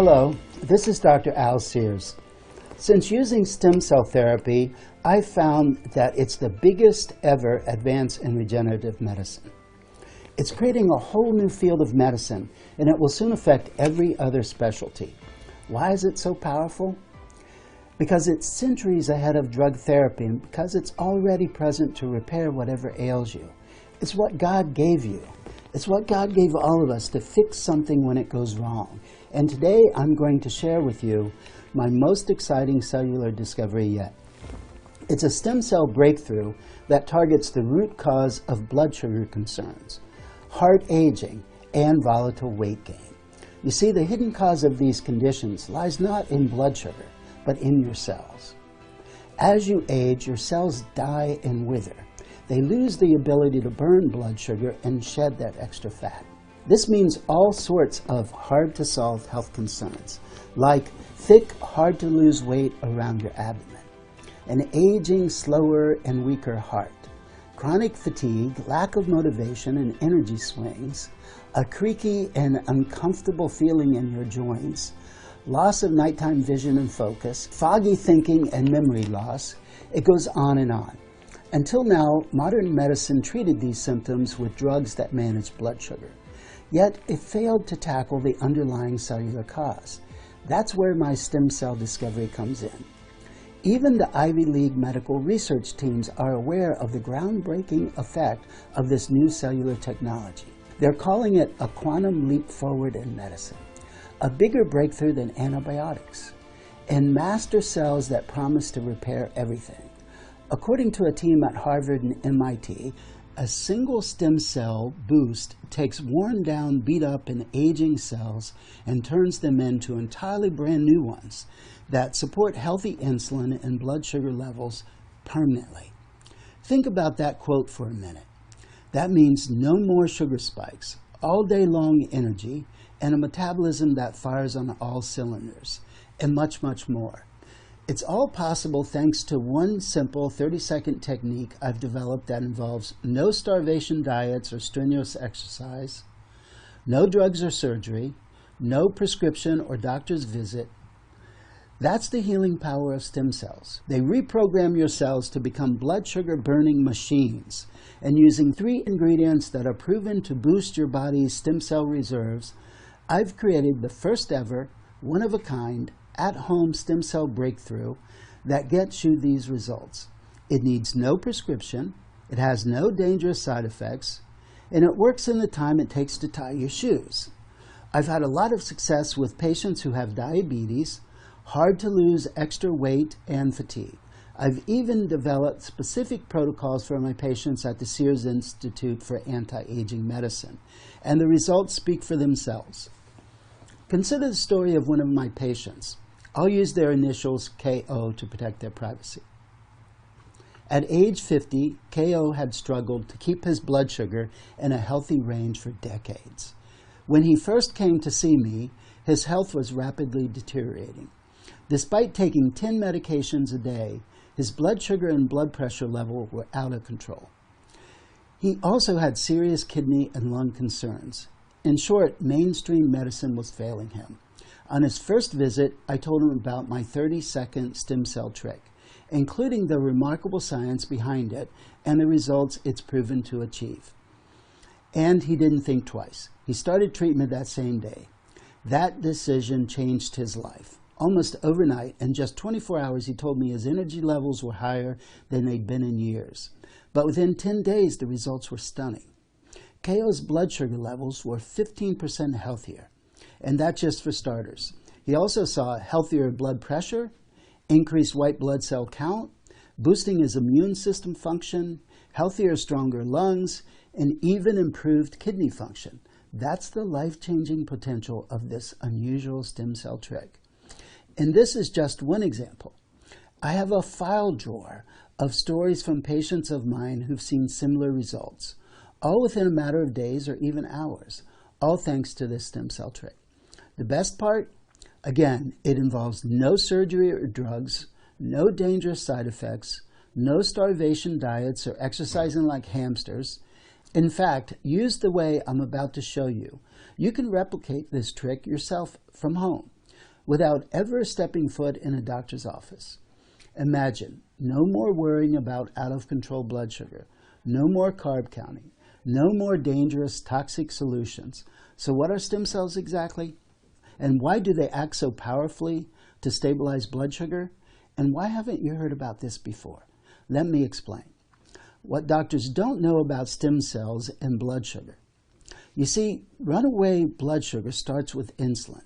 Hello, this is Dr. Al Sears. Since using stem cell therapy, I've found that it's the biggest ever advance in regenerative medicine. It's creating a whole new field of medicine, and it will soon affect every other specialty. Why is it so powerful? Because it's centuries ahead of drug therapy, and because it's already present to repair whatever ails you. It's what God gave you. It's what God gave all of us to fix something when it goes wrong. And today I'm going to share with you my most exciting cellular discovery yet. It's a stem cell breakthrough that targets the root cause of blood sugar concerns, heart aging, and volatile weight gain. You see, the hidden cause of these conditions lies not in blood sugar, but in your cells. As you age, your cells die and wither. They lose the ability to burn blood sugar and shed that extra fat. This means all sorts of hard-to-solve health concerns, like thick, hard-to-lose weight around your abdomen, an aging, slower, and weaker heart, chronic fatigue, lack of motivation and energy swings, a creaky and uncomfortable feeling in your joints, loss of nighttime vision and focus, foggy thinking and memory loss. It goes on and on. Until now, modern medicine treated these symptoms with drugs that manage blood sugar. Yet, it failed to tackle the underlying cellular cause. That's where my stem cell discovery comes in. Even the Ivy League medical research teams are aware of the groundbreaking effect of this new cellular technology. They're calling it a quantum leap forward in medicine, a bigger breakthrough than antibiotics, and master cells that promise to repair everything. According to a team at Harvard and MIT, a single stem cell boost takes worn down, beat up, and aging cells and turns them into entirely brand new ones that support healthy insulin and blood sugar levels permanently. Think about that quote for a minute. That means no more sugar spikes, all day long energy, and a metabolism that fires on all cylinders, and much, much more. It's all possible thanks to one simple 30-second technique I've developed that involves no starvation diets or strenuous exercise, no drugs or surgery, no prescription or doctor's visit. That's the healing power of stem cells. They reprogram your cells to become blood sugar burning machines. And using 3 ingredients that are proven to boost your body's stem cell reserves, I've created the first ever, one-of-a-kind, at-home stem cell breakthrough that gets you these results. It needs no prescription, it has no dangerous side effects, and it works in the time it takes to tie your shoes. I've had a lot of success with patients who have diabetes, hard to lose extra weight, and fatigue. I've even developed specific protocols for my patients at the Sears Institute for Anti-Aging Medicine, and the results speak for themselves. Consider the story of one of my patients. I'll use their initials KO to protect their privacy. At age 50, KO had struggled to keep his blood sugar in a healthy range for decades. When he first came to see me, his health was rapidly deteriorating. Despite taking 10 medications a day, his blood sugar and blood pressure level were out of control. He also had serious kidney and lung concerns. In short, mainstream medicine was failing him. On his first visit, I told him about my 30-second stem cell trick, including the remarkable science behind it and the results it's proven to achieve. And he didn't think twice. He started treatment that same day. That decision changed his life. Almost overnight, in just 24 hours, he told me his energy levels were higher than they'd been in years. But within 10 days, the results were stunning. KO's blood sugar levels were 15% healthier, and that's just for starters. He also saw healthier blood pressure, increased white blood cell count, boosting his immune system function, healthier, stronger lungs, and even improved kidney function. That's the life-changing potential of this unusual stem cell trick. And this is just one example. I have a file drawer of stories from patients of mine who've seen similar results, all within a matter of days or even hours, all thanks to this stem cell trick. The best part? Again, it involves no surgery or drugs, no dangerous side effects, no starvation diets or exercising like hamsters. In fact, used the way I'm about to show you, you can replicate this trick yourself from home. without ever stepping foot in a doctor's office. Imagine no more worrying about out-of-control blood sugar, no more carb counting, no more dangerous toxic solutions. So what are stem cells exactly? And why do they act so powerfully to stabilize blood sugar? And why haven't you heard about this before? Let me explain. What doctors don't know about stem cells and blood sugar. You see, runaway blood sugar starts with insulin,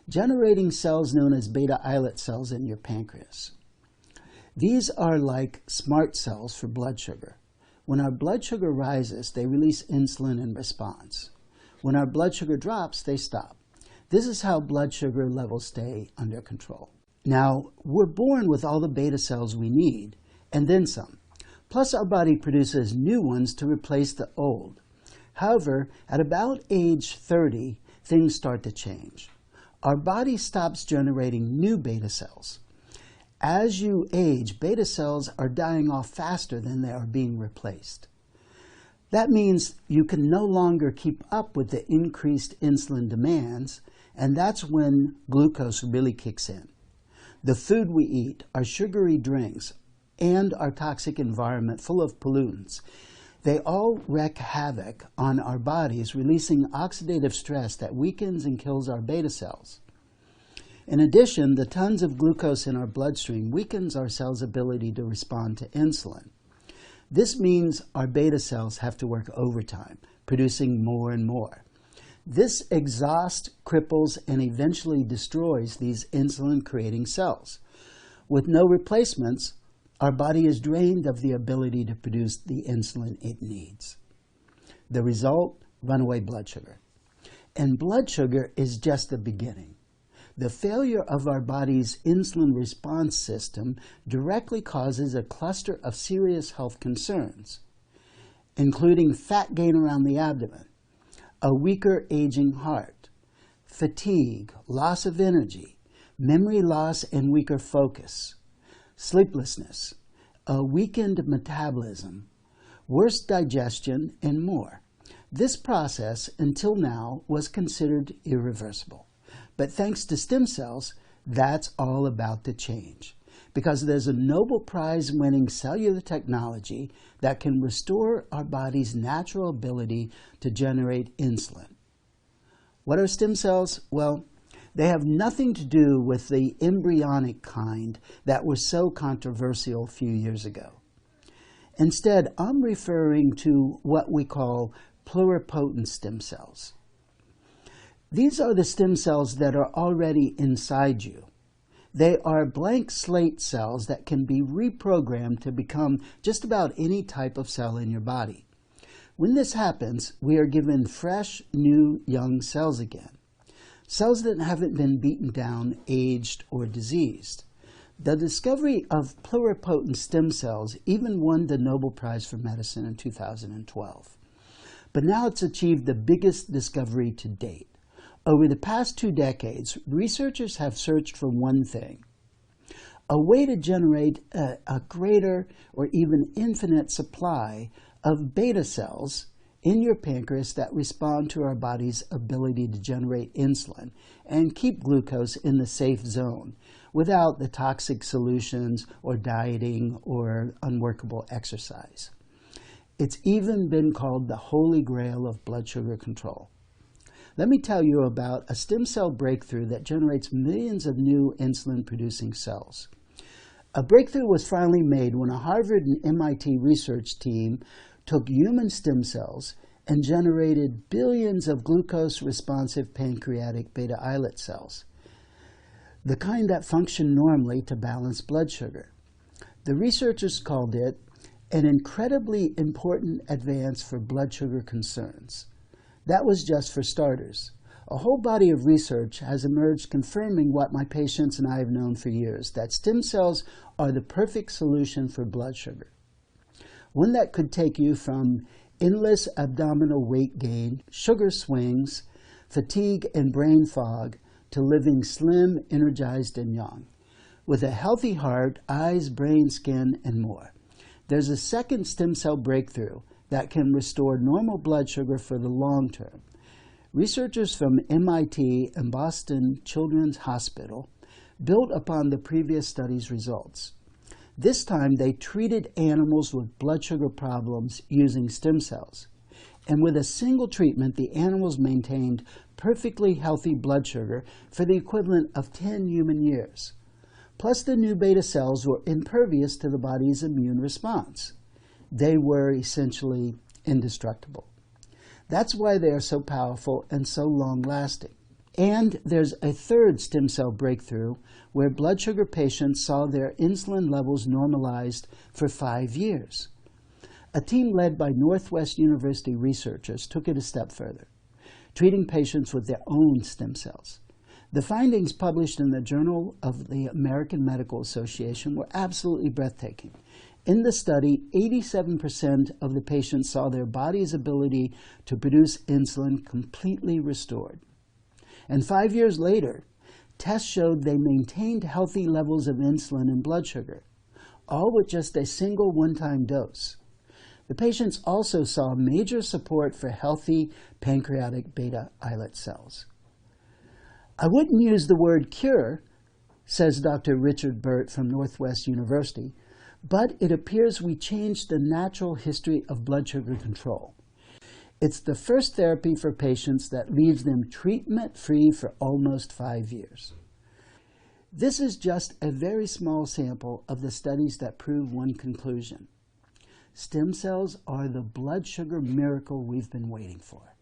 generating cells known as beta islet cells in your pancreas. These are like smart cells for blood sugar. When our blood sugar rises, they release insulin in response. When our blood sugar drops, they stop. This is how blood sugar levels stay under control. Now, we're born with all the beta cells we need, and then some. Plus, our body produces new ones to replace the old. However, at about age 30, things start to change. Our body stops generating new beta cells. As you age, beta cells are dying off faster than they are being replaced. That means you can no longer keep up with the increased insulin demands, and that's when glucose really kicks in. The food we eat, our sugary drinks, and our toxic environment full of pollutants, they all wreak havoc on our bodies, releasing oxidative stress that weakens and kills our beta cells. In addition, the tons of glucose in our bloodstream weakens our cells' ability to respond to insulin. This means our beta cells have to work overtime, producing more and more. This exhausts, cripples, and eventually destroys these insulin-creating cells. With no replacements, our body is drained of the ability to produce the insulin it needs. The result? Runaway blood sugar. And blood sugar is just the beginning. The failure of our body's insulin response system directly causes a cluster of serious health concerns, including fat gain around the abdomen, a weaker aging heart, fatigue, loss of energy, memory loss and weaker focus, sleeplessness, a weakened metabolism, worse digestion, and more. This process, until now, was considered irreversible. But thanks to stem cells, that's all about to change. Because there's a Nobel Prize-winning cellular technology that can restore our body's natural ability to generate insulin. What are stem cells? Well, they have nothing to do with the embryonic kind that was so controversial a few years ago. Instead, I'm referring to what we call pluripotent stem cells. These are the stem cells that are already inside you. They are blank slate cells that can be reprogrammed to become just about any type of cell in your body. When this happens, we are given fresh, new, young cells again. Cells that haven't been beaten down, aged, or diseased. The discovery of pluripotent stem cells even won the Nobel Prize for Medicine in 2012. But now it's achieved the biggest discovery to date. Over the past 2 decades, researchers have searched for one thing: a way to generate a greater or even infinite supply of beta cells in your pancreas that respond to our body's ability to generate insulin and keep glucose in the safe zone without the toxic solutions or dieting or unworkable exercise. It's even been called the holy grail of blood sugar control. Let me tell you about a stem cell breakthrough that generates millions of new insulin-producing cells. A breakthrough was finally made when a Harvard and MIT research team took human stem cells and generated billions of glucose-responsive pancreatic beta islet cells, the kind that function normally to balance blood sugar. The researchers called it an incredibly important advance for blood sugar concerns. That was just for starters. A whole body of research has emerged confirming what my patients and I have known for years, that stem cells are the perfect solution for blood sugar. One that could take you from endless abdominal weight gain, sugar swings, fatigue, and brain fog to living slim, energized, and young, with a healthy heart, eyes, brain, skin, and more. There's a second stem cell breakthrough that can restore normal blood sugar for the long term, Researchers from MIT and Boston Children's Hospital built upon the previous study's results. This time, they treated animals with blood sugar problems using stem cells. And with a single treatment, the animals maintained perfectly healthy blood sugar for the equivalent of 10 human years. Plus, the new beta cells were impervious to the body's immune response. They were essentially indestructible. That's why they are so powerful and so long-lasting. And there's a third stem cell breakthrough where blood sugar patients saw their insulin levels normalized for 5 years. A team led by Northwest University researchers took it a step further, treating patients with their own stem cells. The findings published in the Journal of the American Medical Association were absolutely breathtaking. In the study, 87% of the patients saw their body's ability to produce insulin completely restored. And 5 years later, tests showed they maintained healthy levels of insulin and blood sugar, all with just a single one-time dose. The patients also saw major support for healthy pancreatic beta islet cells. I wouldn't use the word cure, says Dr. Richard Burt from Northwest University, but it appears we changed the natural history of blood sugar control. It's the first therapy for patients that leaves them treatment-free for almost 5 years. This is just a very small sample of the studies that prove one conclusion. Stem cells are the blood sugar miracle we've been waiting for.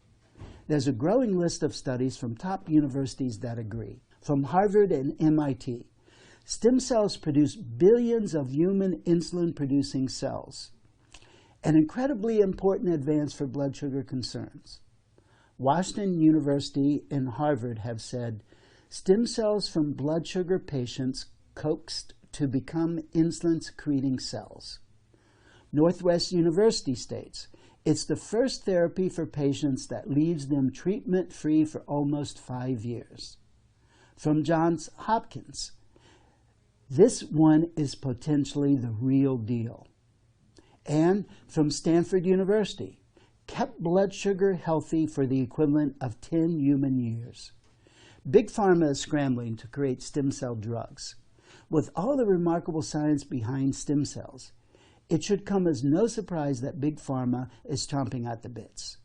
There's a growing list of studies from top universities that agree. From Harvard and MIT, stem cells produce billions of human insulin-producing cells, an incredibly important advance for blood sugar concerns. Washington University and Harvard have said stem cells from blood sugar patients coaxed to become insulin-secreting cells. Northwest University states, it's the first therapy for patients that leaves them treatment-free for almost 5 years. From Johns Hopkins, this one is potentially the real deal. And from Stanford University, kept blood sugar healthy for the equivalent of 10 human years. Big Pharma is scrambling to create stem cell drugs. With all the remarkable science behind stem cells, it should come as no surprise that Big Pharma is chomping at the bits.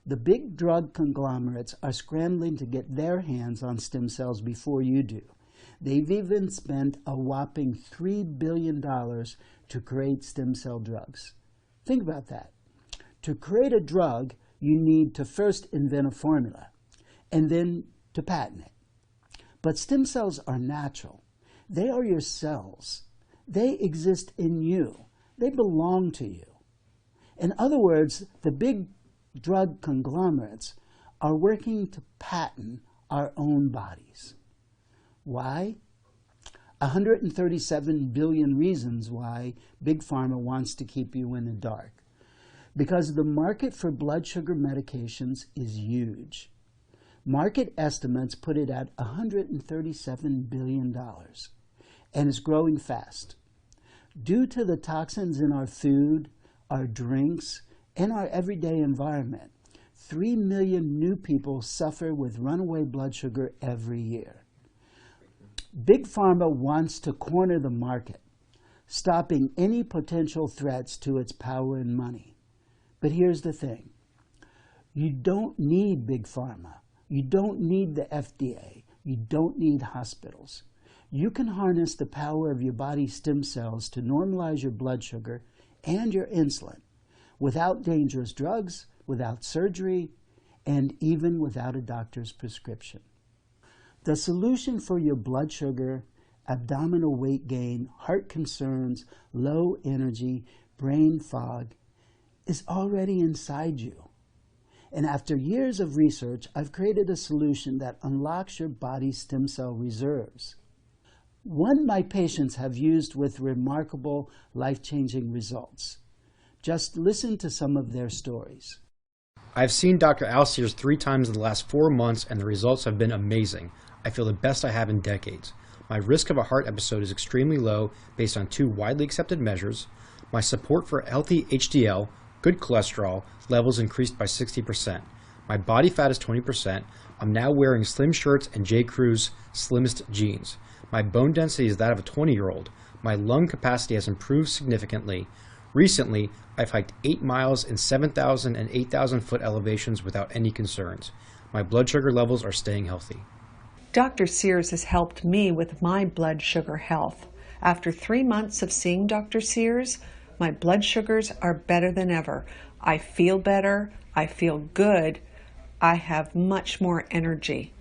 The big drug conglomerates are scrambling to get their hands on stem cells before you do. They've even spent a whopping $3 billion to create stem cell drugs. Think about that. To create a drug, you need to first invent a formula, and then to patent it. But stem cells are natural. They are your cells. They exist in you. They belong to you. In other words, the big drug conglomerates are working to patent our own bodies. Why? 137 billion reasons why Big Pharma wants to keep you in the dark. Because the market for blood sugar medications is huge. Market estimates put it at $137 billion and is growing fast. Due to the toxins in our food, our drinks, and our everyday environment, 3 million new people suffer with runaway blood sugar every year. Big Pharma wants to corner the market, stopping any potential threats to its power and money. But here's the thing. You don't need Big Pharma. You don't need the FDA. You don't need hospitals. You can harness the power of your body's stem cells to normalize your blood sugar and your insulin without dangerous drugs, without surgery, and even without a doctor's prescription. The solution for your blood sugar, abdominal weight gain, heart concerns, low energy, brain fog is already inside you. And after years of research, I've created a solution that unlocks your body's stem cell reserves. One my patients have used with remarkable, life-changing results. Just listen to some of their stories. I've seen Dr. Al Sears 3 times in the last 4 months, and the results have been amazing. I feel the best I have in decades. My risk of a heart episode is extremely low based on 2 widely accepted measures. My support for healthy HDL, good cholesterol, levels increased by 60%. My body fat is 20%. I'm now wearing slim shirts and J. Crew's slimmest jeans. My bone density is that of a 20-year-old. My lung capacity has improved significantly. Recently, I've hiked 8 miles in 7,000 and 8,000 foot elevations without any concerns. My blood sugar levels are staying healthy. Dr. Sears has helped me with my blood sugar health. After 3 months of seeing Dr. Sears, my blood sugars are better than ever. I feel better, I feel good, I have much more energy.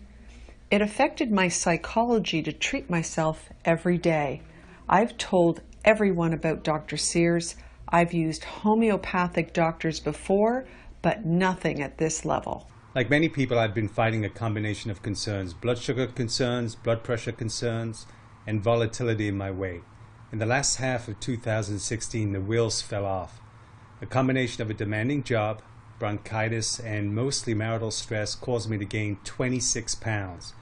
It affected my psychology to treat myself every day. I've told everyone about Dr. Sears. I've used homeopathic doctors before, but nothing at this level. Like many people, I've been fighting a combination of concerns: blood sugar concerns, blood pressure concerns, and volatility in my weight. In the last half of 2016, the wheels fell off. A combination of a demanding job, bronchitis, and mostly marital stress caused me to gain 26 pounds.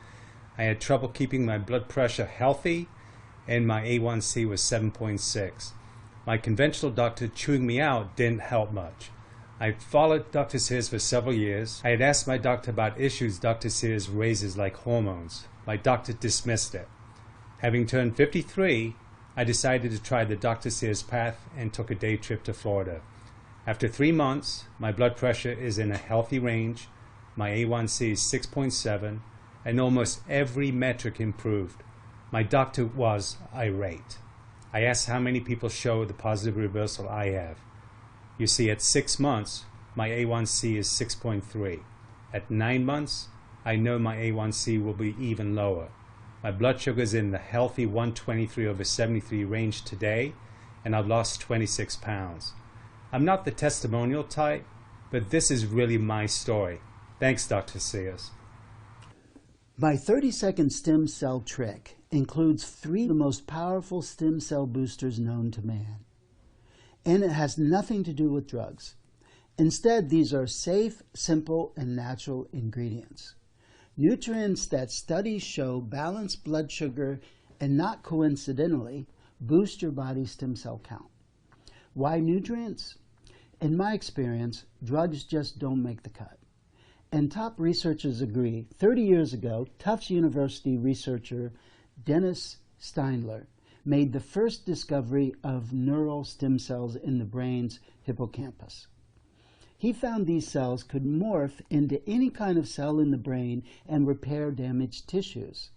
I had trouble keeping my blood pressure healthy, and my A1C was 7.6. My conventional doctor chewing me out didn't help much. I followed Dr. Sears for several years. I had asked my doctor about issues Dr. Sears raises, like hormones. My doctor dismissed it. Having turned 53, I decided to try the Dr. Sears path and took a day trip to Florida. After 3 months, my blood pressure is in a healthy range, my A1C is 6.7, and almost every metric improved. My doctor was irate. I asked how many people show the positive reversal I have. You see, at 6 months, my A1C is 6.3. At 9 months, I know my A1C will be even lower. My blood sugar is in the healthy 123/73 range today, and I've lost 26 pounds. I'm not the testimonial type, but this is really my story. Thanks, Dr. Sears. My 30-second stem cell trick includes 3 of the most powerful stem cell boosters known to man. And it has nothing to do with drugs. Instead, these are safe, simple, and natural ingredients. Nutrients that studies show balance blood sugar and, not coincidentally, boost your body's stem cell count. Why nutrients? In my experience, drugs just don't make the cut. And top researchers agree. 30 years ago, Tufts University researcher Dennis Steindler made the first discovery of neural stem cells in the brain's hippocampus. He found these cells could morph into any kind of cell in the brain and repair damaged tissues.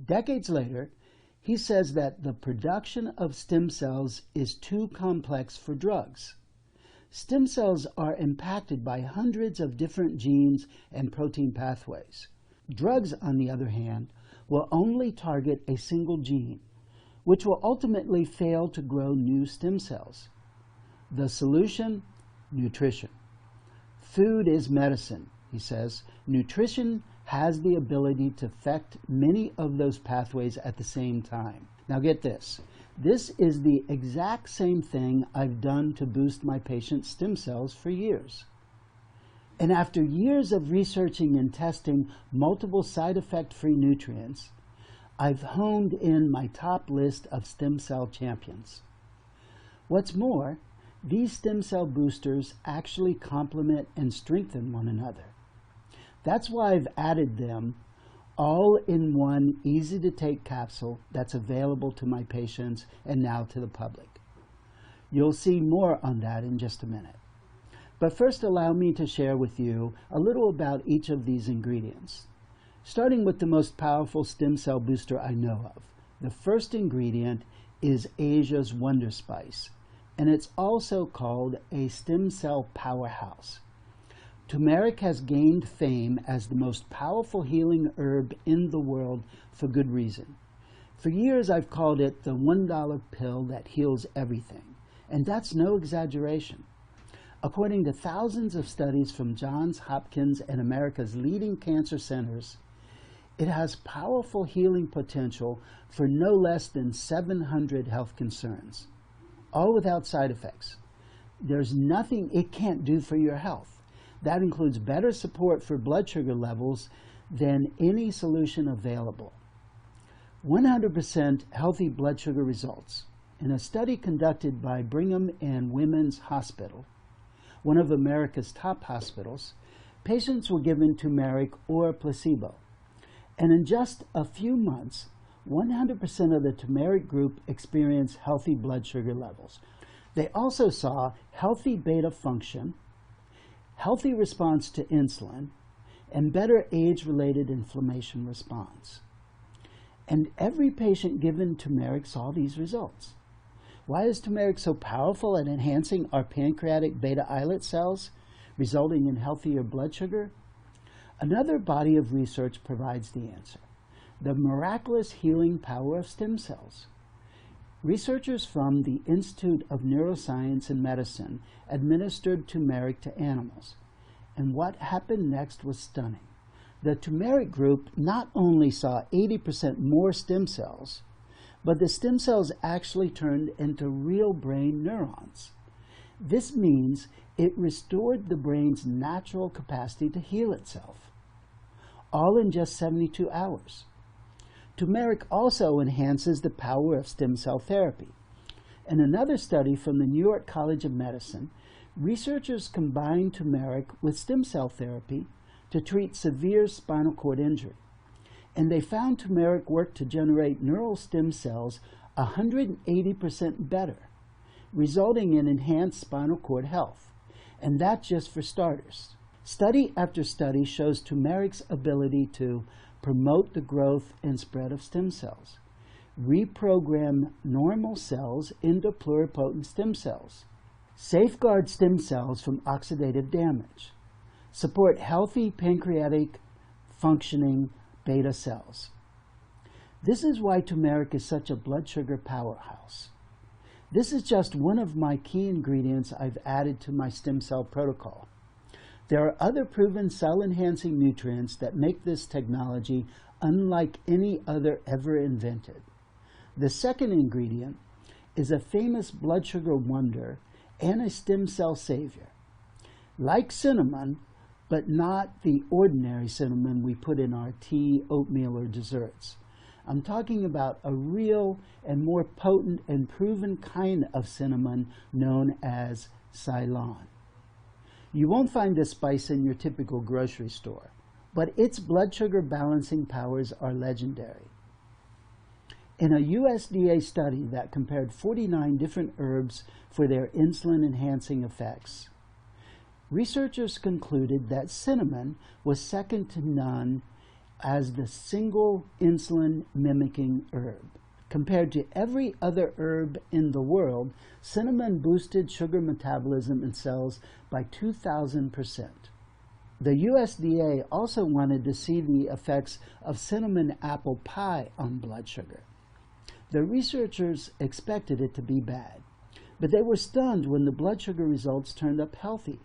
Decades later, he says that the production of stem cells is too complex for drugs. Stem cells are impacted by hundreds of different genes and protein pathways. Drugs, on the other hand, will only target a single gene, which will ultimately fail to grow new stem cells. The solution? Nutrition. Food is medicine, he says. Nutrition has the ability to affect many of those pathways at the same time. Now get this. This is the exact same thing I've done to boost my patients' stem cells for years. And after years of researching and testing multiple side effect-free nutrients, I've honed in my top list of stem cell champions. What's more, these stem cell boosters actually complement and strengthen one another. That's why I've added them all in one easy-to-take capsule that's available to my patients and now to the public. You'll see more on that in just a minute. But first, allow me to share with you a little about each of these ingredients. Starting with the most powerful stem cell booster I know of. The first ingredient is Asia's Wonder Spice, and it's also called a stem cell powerhouse. Turmeric has gained fame as the most powerful healing herb in the world for good reason. For years I've called it the $1 pill that heals everything, and that's no exaggeration. According to thousands of studies from Johns Hopkins and America's leading cancer centers, it has powerful healing potential for no less than 700 health concerns, all without side effects. There's nothing it can't do for your health. That includes better support for blood sugar levels than any solution available. 100% healthy blood sugar results. In a study conducted by Brigham and Women's Hospital, one of America's top hospitals, Patients were given turmeric or placebo, and in just a few months, 100% of the turmeric group experienced healthy blood sugar levels. They also saw healthy beta function, healthy response to insulin, and better age-related inflammation response. And every patient given turmeric saw these results. Why is turmeric so powerful at enhancing our pancreatic beta islet cells, resulting in healthier blood sugar? Another body of research provides the answer: the miraculous healing power of stem cells. Researchers from the Institute of Neuroscience and Medicine administered turmeric to animals, and what happened next was stunning. The turmeric group not only saw 80% more stem cells, but the stem cells actually turned into real brain neurons. This means it restored the brain's natural capacity to heal itself, all in just 72 hours. Turmeric also enhances the power of stem cell therapy. In another study from the New York College of Medicine, researchers combined turmeric with stem cell therapy to treat severe spinal cord injury. And they found turmeric worked to generate neural stem cells 180% better, resulting in enhanced spinal cord health. And that's just for starters. Study after study shows turmeric's ability to promote the growth and spread of stem cells, reprogram normal cells into pluripotent stem cells, safeguard stem cells from oxidative damage, support healthy pancreatic functioning beta cells. This is why turmeric is such a blood sugar powerhouse. This is just one of my key ingredients I've added to my stem cell protocol. There are other proven cell-enhancing nutrients that make this technology unlike any other ever invented. The second ingredient is a famous blood sugar wonder and a stem cell savior. Like cinnamon, but not the ordinary cinnamon we put in our tea, oatmeal, or desserts. I'm talking about a real and more potent and proven kind of cinnamon known as Ceylon. You won't find this spice in your typical grocery store, but its blood sugar balancing powers are legendary. In a USDA study that compared 49 different herbs for their insulin-enhancing effects, researchers concluded that cinnamon was second to none as the single insulin-mimicking herb. Compared to every other herb in the world, cinnamon boosted sugar metabolism in cells by 2,000%. The USDA also wanted to see the effects of cinnamon apple pie on blood sugar. The researchers expected it to be bad, but they were stunned when the blood sugar results turned up healthy.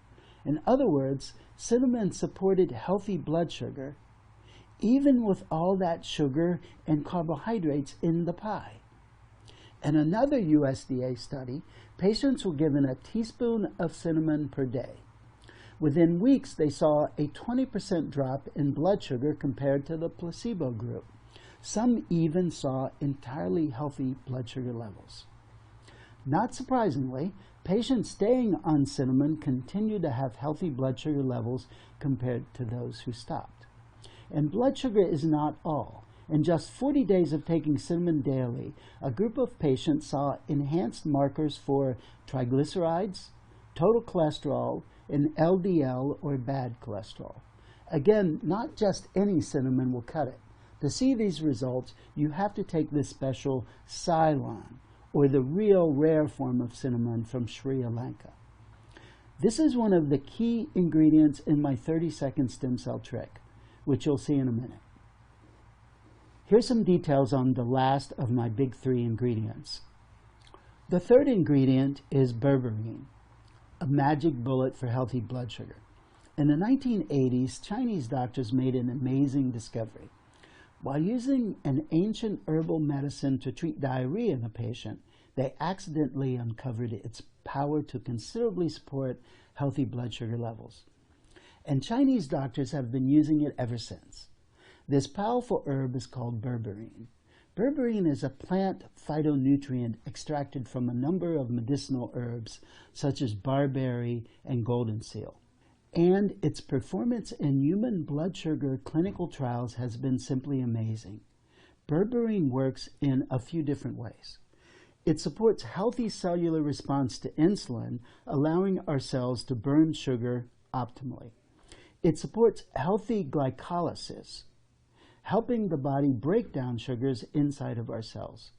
In other words, cinnamon supported healthy blood sugar even with all that sugar and carbohydrates in the pie. In another USDA study, patients were given a teaspoon of cinnamon per day. Within weeks, they saw a 20% drop in blood sugar compared to the placebo group. Some even saw entirely healthy blood sugar levels. Not surprisingly, patients staying on cinnamon continued to have healthy blood sugar levels compared to those who stopped. And blood sugar is not all. In just 40 days of taking cinnamon daily, a group of patients saw enhanced markers for triglycerides, total cholesterol, and LDL or bad cholesterol. Again, not just any cinnamon will cut it. To see these results, you have to take this special Ceylon, or the real rare form of cinnamon from Sri Lanka. This is one of the key ingredients in my 30-second stem cell trick, which you'll see in a minute. Here's some details on the last of my big three ingredients. The third ingredient is berberine, a magic bullet for healthy blood sugar. In the 1980s, Chinese doctors made an amazing discovery. While using an ancient herbal medicine to treat diarrhea in a patient, they accidentally uncovered its power to considerably support healthy blood sugar levels. And Chinese doctors have been using it ever since. This powerful herb is called berberine. Berberine is a plant phytonutrient extracted from a number of medicinal herbs such as barberry and golden seal. And its performance in human blood sugar clinical trials has been simply amazing. Berberine works in a few different ways. It supports healthy cellular response to insulin, allowing our cells to burn sugar optimally. It supports healthy glycolysis, helping the body break down sugars inside of our cells.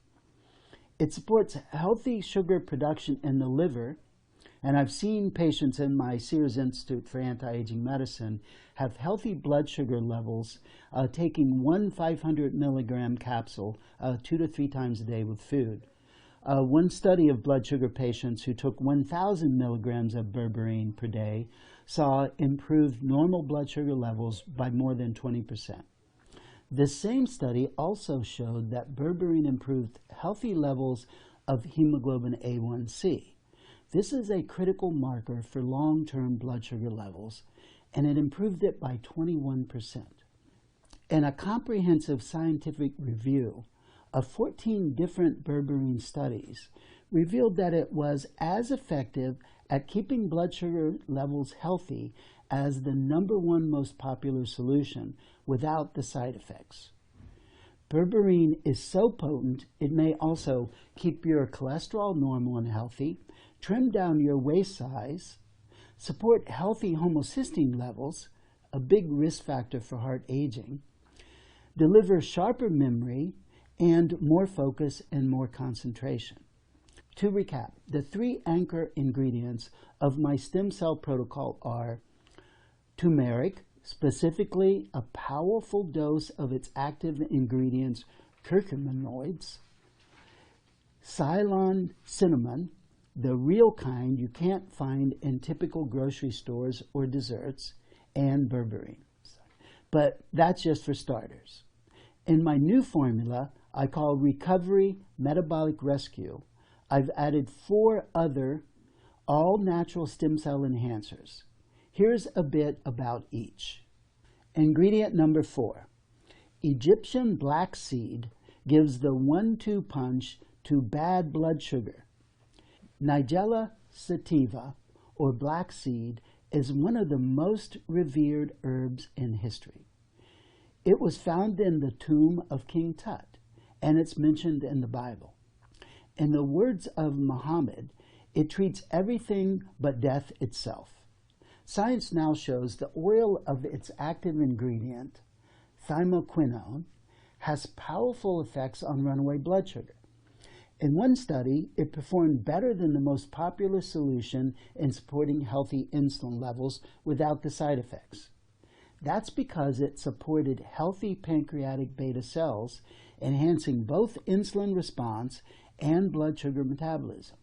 It supports healthy sugar production in the liver, and I've seen patients in my Sears Institute for Anti-Aging Medicine have healthy blood sugar levels taking one 500 milligram capsule 2 to 3 times a day with food. One study of blood sugar patients who took 1,000 milligrams of berberine per day saw improved normal blood sugar levels by more than 20%. This same study also showed that berberine improved healthy levels of hemoglobin A1C. This is a critical marker for long-term blood sugar levels, and it improved it by 21%. In a comprehensive scientific review of 14 different berberine studies revealed that it was as effective at keeping blood sugar levels healthy as the #1 most popular solution without the side effects. Berberine is so potent, it may also keep your cholesterol normal and healthy, trim down your waist size, support healthy homocysteine levels, a big risk factor for heart aging, deliver sharper memory, and more focus and more concentration. To recap, the 3 anchor ingredients of my stem cell protocol are turmeric, specifically a powerful dose of its active ingredients, curcuminoids, Ceylon cinnamon, the real kind you can't find in typical grocery stores or desserts, and berberine. But that's just for starters. In my new formula, I call Recovery Metabolic Rescue, I've added 4 other all-natural stem cell enhancers. Here's a bit about each. Ingredient number 4. Egyptian black seed gives the 1-2 punch to bad blood sugar. Nigella sativa, or black seed, is one of the most revered herbs in history. It was found in the tomb of King Tut, and it's mentioned in the Bible. In the words of Muhammad, it treats everything but death itself. Science now shows the oil of its active ingredient, thymoquinone, has powerful effects on runaway blood sugar. In one study, it performed better than the most popular solution in supporting healthy insulin levels without the side effects. That's because it supported healthy pancreatic beta cells, enhancing both insulin response and blood sugar metabolism.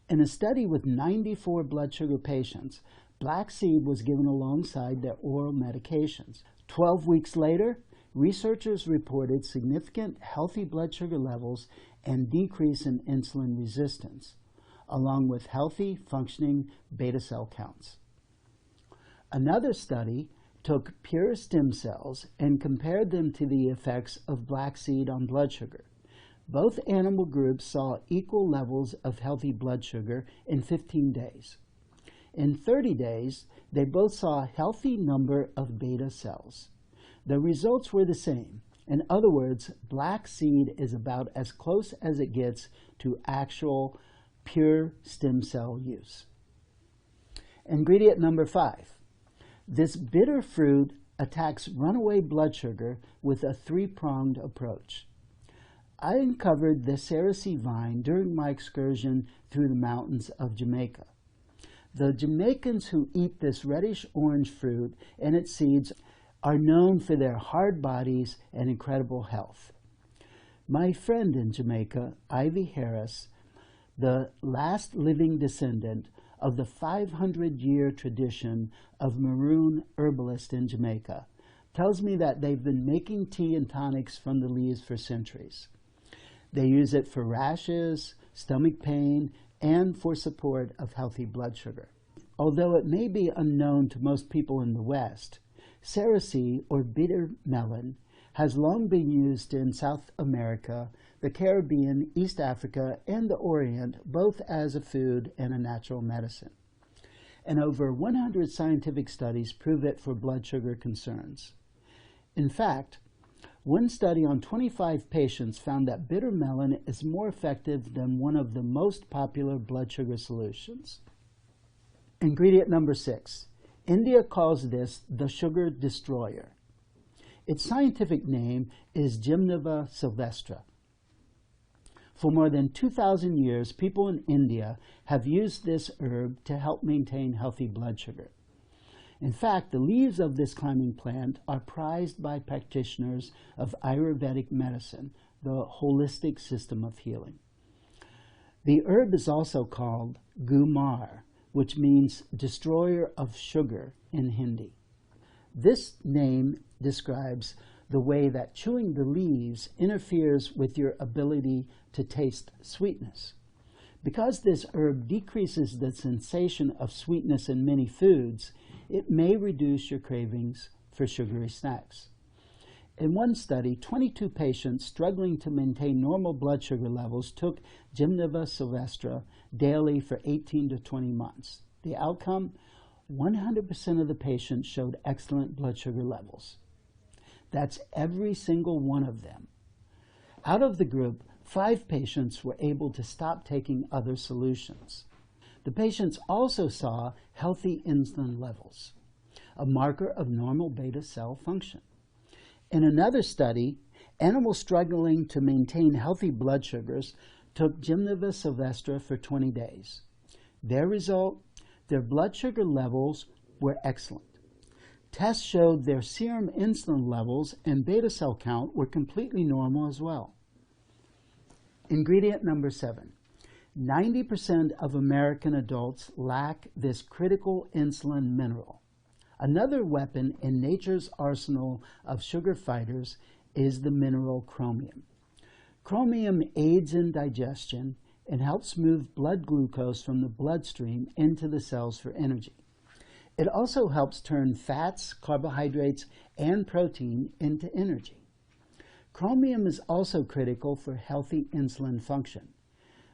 In a study with 94 blood sugar patients, black seed was given alongside their oral medications. 12 weeks later, researchers reported significant healthy blood sugar levels and decrease in insulin resistance, along with healthy, functioning beta cell counts. Another study took pure stem cells and compared them to the effects of black seed on blood sugar. Both animal groups saw equal levels of healthy blood sugar in 15 days. In 30 days, they both saw a healthy number of beta cells. The results were the same. In other words, black seed is about as close as it gets to actual pure stem cell use. Ingredient number 5. This bitter fruit attacks runaway blood sugar with a 3-pronged approach. I uncovered the cerasee vine during my excursion through the mountains of Jamaica. The Jamaicans who eat this reddish-orange fruit and its seeds are known for their hard bodies and incredible health. My friend in Jamaica, Ivy Harris, the last living descendant of the 500-year tradition of maroon herbalists in Jamaica, tells me that they've been making tea and tonics from the leaves for centuries. They use it for rashes, stomach pain, and for support of healthy blood sugar. Although it may be unknown to most people in the West, cerasee, or bitter melon, has long been used in South America, the Caribbean, East Africa, and the Orient, both as a food and a natural medicine. and over 100 scientific studies prove it for blood sugar concerns. In fact, one study on 25 patients found that bitter melon is more effective than one of the most popular blood sugar solutions. Ingredient number 6. India calls this the sugar destroyer. Its scientific name is Gymneva sylvestre. For more than 2,000 years, people in India have used this herb to help maintain healthy blood sugar. In fact, the leaves of this climbing plant are prized by practitioners of Ayurvedic medicine, the holistic system of healing. The herb is also called Gumar, which means destroyer of sugar in Hindi. This name describes the way that chewing the leaves interferes with your ability to taste sweetness. Because this herb decreases the sensation of sweetness in many foods, it may reduce your cravings for sugary snacks. In one study, 22 patients struggling to maintain normal blood sugar levels took Gymneva sylvestre daily for 18 to 20 months. The outcome? 100% of the patients showed excellent blood sugar levels. That's every single one of them. Out of the group, 5 patients were able to stop taking other solutions. The patients also saw healthy insulin levels, a marker of normal beta cell function. In another study, animals struggling to maintain healthy blood sugars took Gymneva sylvestre for 20 days. Their result? Their blood sugar levels were excellent. Tests showed their serum insulin levels and beta cell count were completely normal as well. Ingredient number 7. 90% of American adults lack this critical insulin mineral. Another weapon in nature's arsenal of sugar fighters is the mineral chromium. Chromium aids in digestion and helps move blood glucose from the bloodstream into the cells for energy. It also helps turn fats, carbohydrates, and protein into energy. Chromium is also critical for healthy insulin function.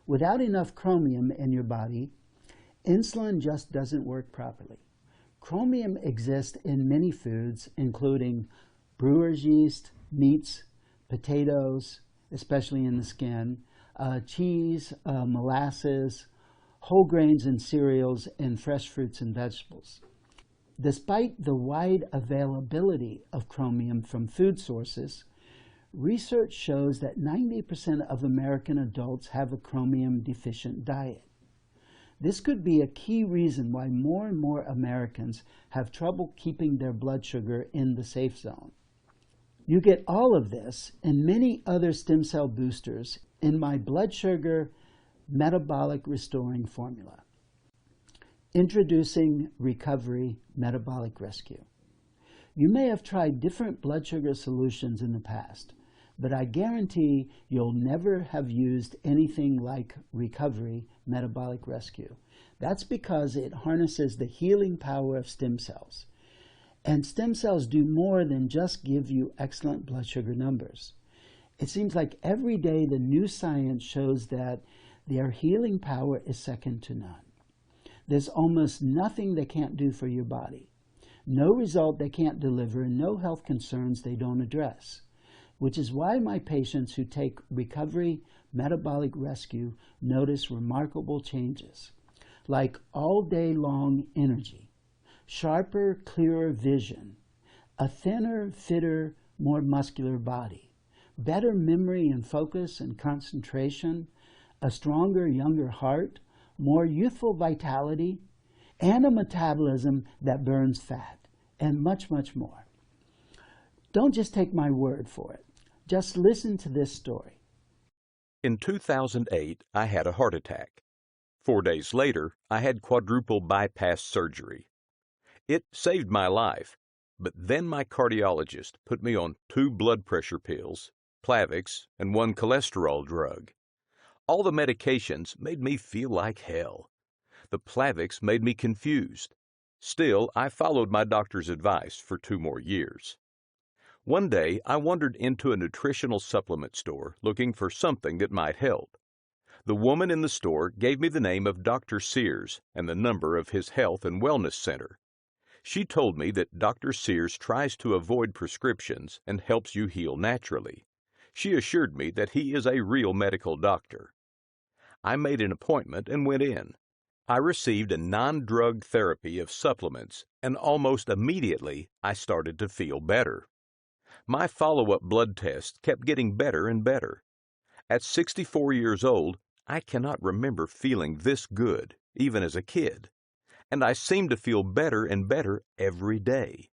Without enough chromium in your body, insulin just doesn't work properly. Chromium exists in many foods, including brewer's yeast, meats, potatoes, especially in the skin, cheese, molasses, whole grains and cereals, and fresh fruits and vegetables. Despite the wide availability of chromium from food sources, research shows that 90% of American adults have a chromium deficient diet. This could be a key reason why more and more Americans have trouble keeping their blood sugar in the safe zone. You get all of this and many other stem cell boosters in my blood sugar metabolic restoring formula. Introducing Recovery Metabolic Rescue. You may have tried different blood sugar solutions in the past, but I guarantee you'll never have used anything like Recovery Metabolic Rescue. That's because it harnesses the healing power of stem cells. And stem cells do more than just give you excellent blood sugar numbers. It seems like every day the new science shows that their healing power is second to none. There's almost nothing they can't do for your body. No result they can't deliver, and no health concerns they don't address. Which is why my patients who take Recovery Metabolic Rescue notice remarkable changes, like all-day long energy, sharper, clearer vision, a thinner, fitter, more muscular body, better memory and focus and concentration, a stronger, younger heart, more youthful vitality, and a metabolism that burns fat, and much, much more. Don't just take my word for it. Just listen to this story. In 2008, I had a heart attack. 4 days later, I had quadruple bypass surgery. It saved my life, but then my cardiologist put me on 2 blood pressure pills, Plavix, and 1 cholesterol drug. All the medications made me feel like hell. The Plavix made me confused. Still, I followed my doctor's advice for 2 more years. One day, I wandered into a nutritional supplement store looking for something that might help. The woman in the store gave me the name of Dr. Sears and the number of his health and wellness center. She told me that Dr. Sears tries to avoid prescriptions and helps you heal naturally. She assured me that he is a real medical doctor. I made an appointment and went in. I received a non-drug therapy of supplements, and almost immediately I started to feel better. My follow-up blood tests kept getting better and better. At 64 years old, I cannot remember feeling this good, even as a kid, and I seem to feel better and better every day.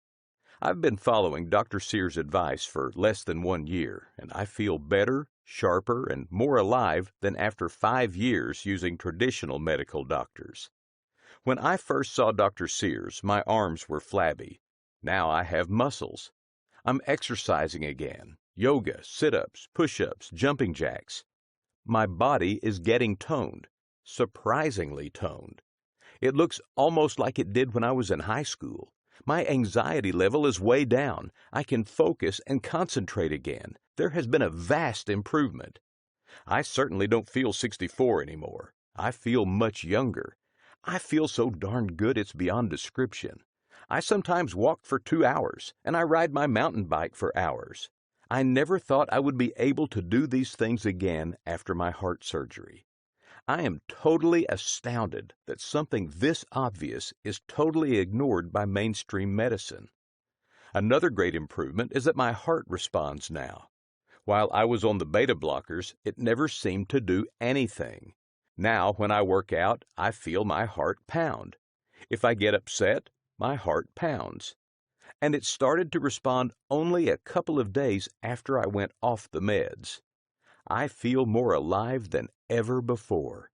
I've been following Dr. Sears' advice for less than 1 year, and I feel better, sharper, and more alive than after 5 years using traditional medical doctors. When I first saw Dr. Sears, my arms were flabby. Now I have muscles. I'm exercising again. Yoga, sit-ups, push-ups, jumping jacks. My body is getting toned, surprisingly toned. It looks almost like it did when I was in high school. My anxiety level is way down. I can focus and concentrate again. There has been a vast improvement. I certainly don't feel 64 anymore. I feel much younger. I feel so darn good it's beyond description. I sometimes walk for 2 hours, and I ride my mountain bike for hours. I never thought I would be able to do these things again after my heart surgery. I am totally astounded that something this obvious is totally ignored by mainstream medicine. Another great improvement is that my heart responds now. While I was on the beta blockers, it never seemed to do anything. Now, when I work out, I feel my heart pound. If I get upset, my heart pounds. And it started to respond only a couple of days after I went off the meds. I feel more alive than ever before.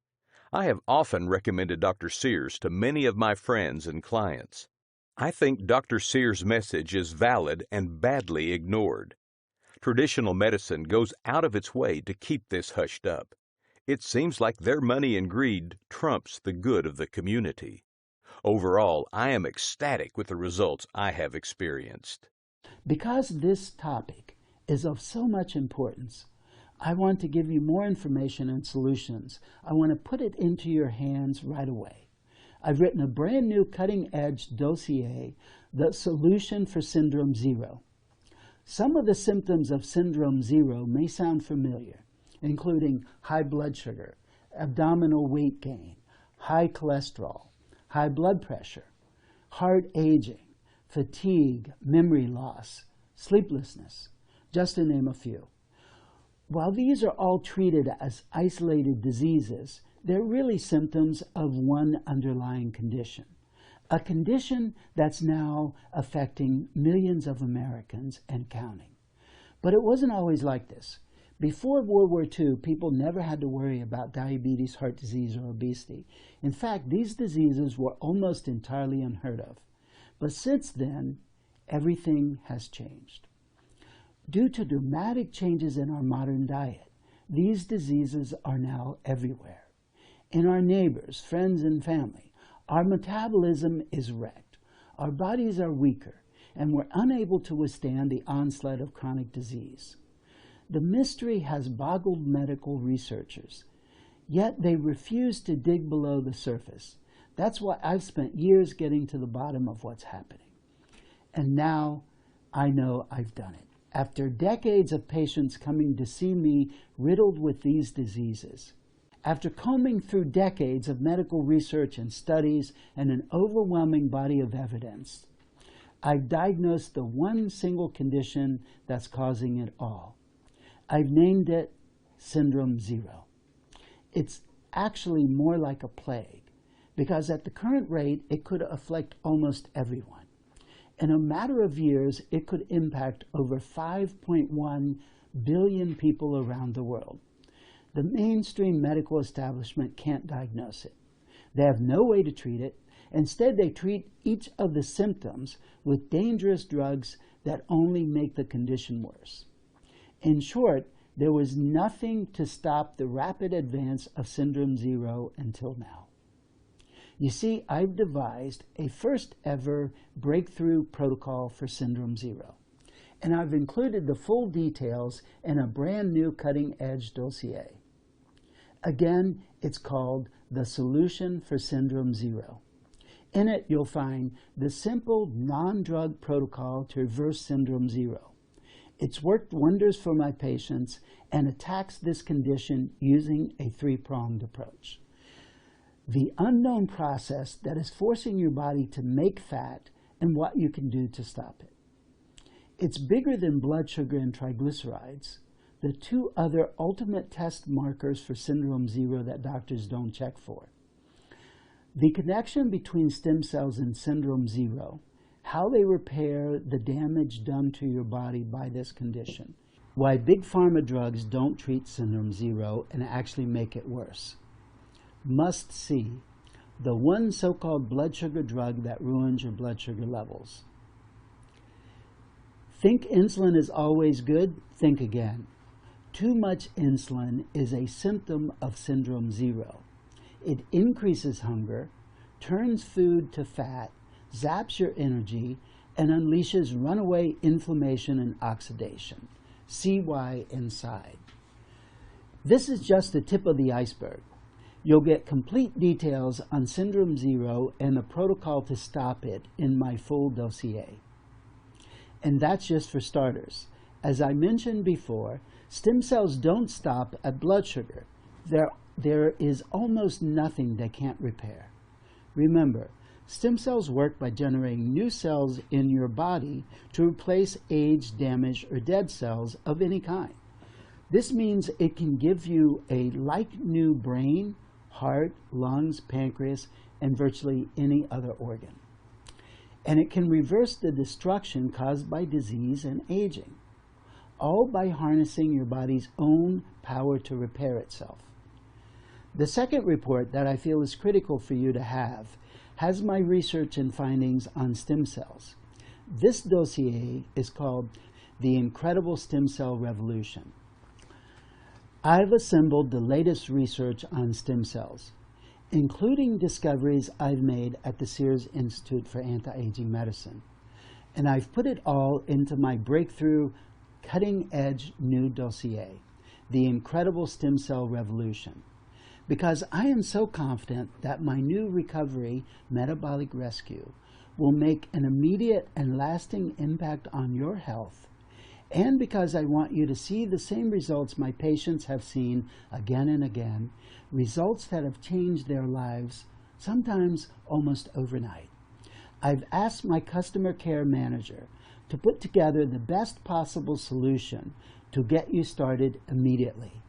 I have often recommended Dr. Sears to many of my friends and clients. I think Dr. Sears' message is valid and badly ignored. Traditional medicine goes out of its way to keep this hushed up. It seems like their money and greed trumps the good of the community. Overall, I am ecstatic with the results I have experienced. Because this topic is of so much importance, I want to give you more information and solutions. I want to put it into your hands right away. I've written a brand new cutting-edge dossier, The Solution for Syndrome Zero. Some of the symptoms of Syndrome Zero may sound familiar, including high blood sugar, abdominal weight gain, high cholesterol, high blood pressure, heart aging, fatigue, memory loss, sleeplessness, just to name a few. While these are all treated as isolated diseases, they're really symptoms of one underlying condition, a condition that's now affecting millions of Americans and counting. But it wasn't always like this. Before World War II, people never had to worry about diabetes, heart disease, or obesity. In fact, these diseases were almost entirely unheard of. But since then, everything has changed. Due to dramatic changes in our modern diet, these diseases are now everywhere. In our neighbors, friends, and family, our metabolism is wrecked. Our bodies are weaker, and we're unable to withstand the onslaught of chronic disease. The mystery has boggled medical researchers, yet they refuse to dig below the surface. That's why I've spent years getting to the bottom of what's happening. And now I know I've done it. After decades of patients coming to see me riddled with these diseases, after combing through decades of medical research and studies and an overwhelming body of evidence, I've diagnosed the one single condition that's causing it all. I've named it Syndrome Zero. It's actually more like a plague, because at the current rate, it could afflict almost everyone. In a matter of years, it could impact over 5.1 billion people around the world. The mainstream medical establishment can't diagnose it. They have no way to treat it. Instead, they treat each of the symptoms with dangerous drugs that only make the condition worse. In short, there was nothing to stop the rapid advance of Syndrome Zero until now. You see, I've devised a first-ever breakthrough protocol for Syndrome Zero, and I've included the full details in a brand new cutting-edge dossier. Again, it's called The Solution for Syndrome Zero. In it, you'll find the simple non-drug protocol to reverse Syndrome Zero. It's worked wonders for my patients and attacks this condition using a three-pronged approach. The unknown process that is forcing your body to make fat and what you can do to stop it. It's bigger than blood sugar and triglycerides, the two other ultimate test markers for Syndrome Zero that doctors don't check for. The connection between stem cells and Syndrome Zero, how they repair the damage done to your body by this condition, why big pharma drugs don't treat Syndrome Zero and actually make it worse. Must see, the one so-called blood sugar drug that ruins your blood sugar levels. Think insulin is always good? Think again. Too much insulin is a symptom of Syndrome Zero. It increases hunger, turns food to fat, zaps your energy, and unleashes runaway inflammation and oxidation. See why inside. This is just the tip of the iceberg. You'll get complete details on Syndrome Zero and the protocol to stop it in my full dossier. And that's just for starters. As I mentioned before, stem cells don't stop at blood sugar. There is almost nothing they can't repair. Remember, stem cells work by generating new cells in your body to replace aged, damaged, or dead cells of any kind. This means it can give you a like-new brain, heart, lungs, pancreas, and virtually any other organ. And it can reverse the destruction caused by disease and aging, all by harnessing your body's own power to repair itself. The second report that I feel is critical for you to have has my research and findings on stem cells. This dossier is called The Incredible Stem Cell Revolution. I've assembled the latest research on stem cells, including discoveries I've made at the Sears Institute for Anti-Aging Medicine. And I've put it all into my breakthrough, cutting-edge new dossier, The Incredible Stem Cell Revolution, because I am so confident that my new recovery metabolic rescue will make an immediate and lasting impact on your health, and because I want you to see the same results my patients have seen again and again, results that have changed their lives, sometimes almost overnight. I've asked my customer care manager to put together the best possible solution to get you started immediately.